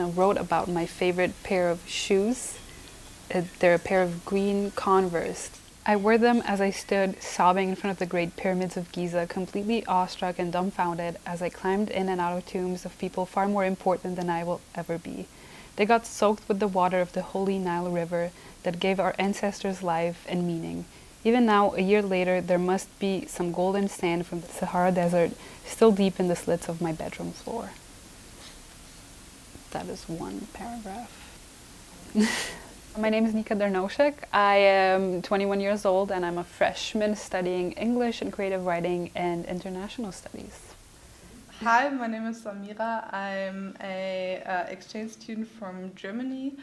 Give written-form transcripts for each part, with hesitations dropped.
I wrote about my favorite pair of shoes. They're a pair of green Converse. I wore them as I stood sobbing in front of the Great Pyramids of Giza, completely awestruck and dumbfounded as I climbed in and out of tombs of people far more important than I will ever be. They got soaked with the water of the holy Nile River that gave our ancestors life and meaning. Even now, a year later, there must be some golden sand from the Sahara Desert still deep in the slits of my bedroom floor. That is one paragraph. My name is Nika Drnovsek. I am 21 years old and I'm a freshman studying English and creative writing and international studies. Hi, my name is Samira. I'm an exchange student from Germany.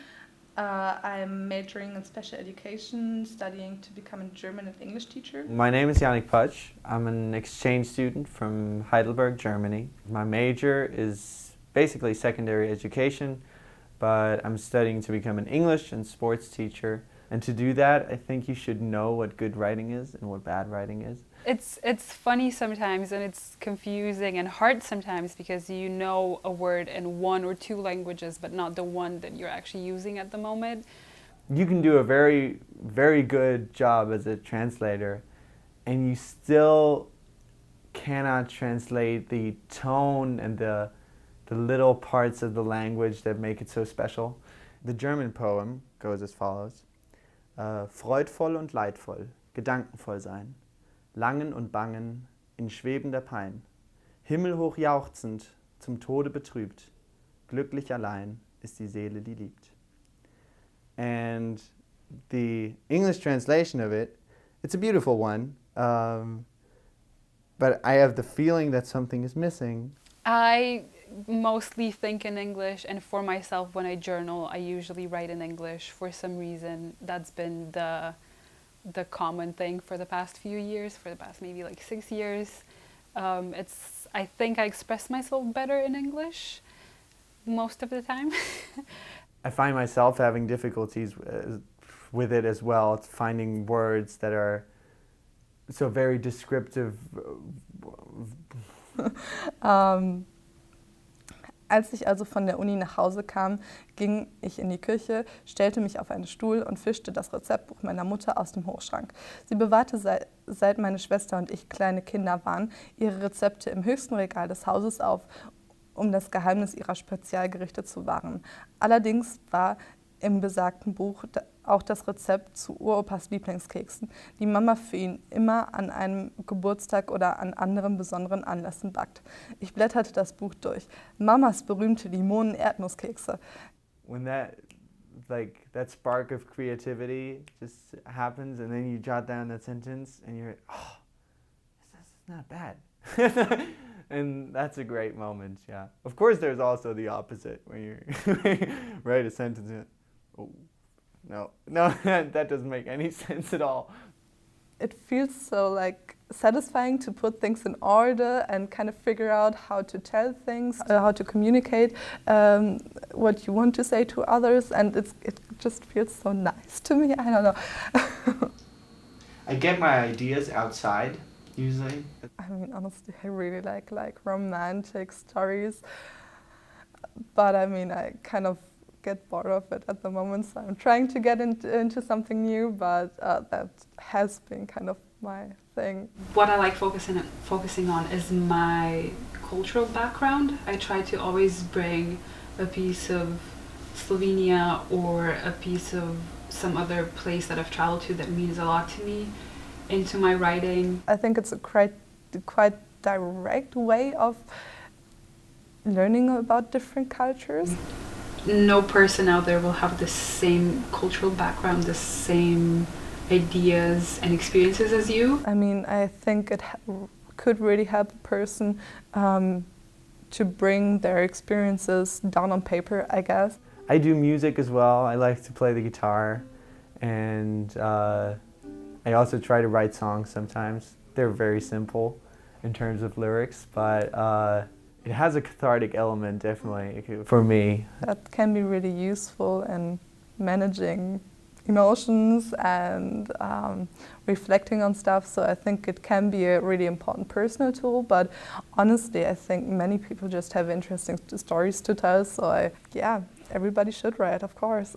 I'm majoring in special education, studying to become a German and English teacher. My name is Nick Putsch. I'm an exchange student from Heidelberg, Germany. My major is basically secondary education, but I'm studying to become an English and sports teacher. And to do that, I think you should know what good writing is and what bad writing is. It's funny sometimes and it's confusing and hard sometimes because you know a word in one or two languages but not the one that you're actually using at the moment. You can do a very, very good job as a translator and you still cannot translate the tone and the little parts of the language that make it so special. The German poem goes as follows. Freudvoll und leidvoll, gedankenvoll sein, langen und bangen, in schwebender Pein, himmelhoch jauchzend, zum Tode betrübt, glücklich allein ist die Seele, die liebt. And the English translation of it, it's a beautiful one, but I have the feeling that something is missing. I mostly think in English, and for myself when I journal I usually write in English. For some reason that's been the common thing for the past few years, for the past maybe like 6 years. I think I express myself better in English most of the time. I find myself having difficulties with it as well, finding words that are so very descriptive. Als ich also von der Uni nach Hause kam, ging ich in die Küche, stellte mich auf einen Stuhl und fischte das Rezeptbuch meiner Mutter aus dem Hochschrank. Sie bewahrte, seit meine Schwester und ich kleine Kinder waren, ihre Rezepte im höchsten Regal des Hauses auf, um das Geheimnis ihrer Spezialgerichte zu wahren. Allerdings war im besagten Buch auch das Rezept zu Uropas Lieblingskeksen, die Mama für ihn immer an einem Geburtstag oder an anderen besonderen Anlässen backt. Ich blätterte das Buch durch. Mamas berühmte Limonen-Erdnusskekse. When that spark of creativity just happens and then you jot down that sentence and you're, oh, this is not bad. And that's a great moment, yeah. Of course there's also the opposite, when you write a sentence and, oh, no, that doesn't make any sense at all. It feels so satisfying to put things in order and kind of figure out how to tell things, how to communicate what you want to say to others, and it just feels so nice to me. I don't know. I get my ideas outside, usually. I mean, honestly, I really like romantic stories, but I mean, I kind of get bored of it at the moment, so I'm trying to get into something new, but that has been kind of my thing. What I like focusing on is my cultural background. I try to always bring a piece of Slovenia or a piece of some other place that I've traveled to that means a lot to me into my writing. I think it's a quite direct way of learning about different cultures. No person out there will have the same cultural background, the same ideas and experiences as you. I mean, I think it could really help a person to bring their experiences down on paper, I guess. I do music as well. I like to play the guitar, and I also try to write songs sometimes. They're very simple in terms of lyrics, but it has a cathartic element, definitely, for me. That can be really useful in managing emotions and reflecting on stuff. So I think it can be a really important personal tool, but honestly, I think many people just have interesting stories to tell. So yeah, everybody should write, of course.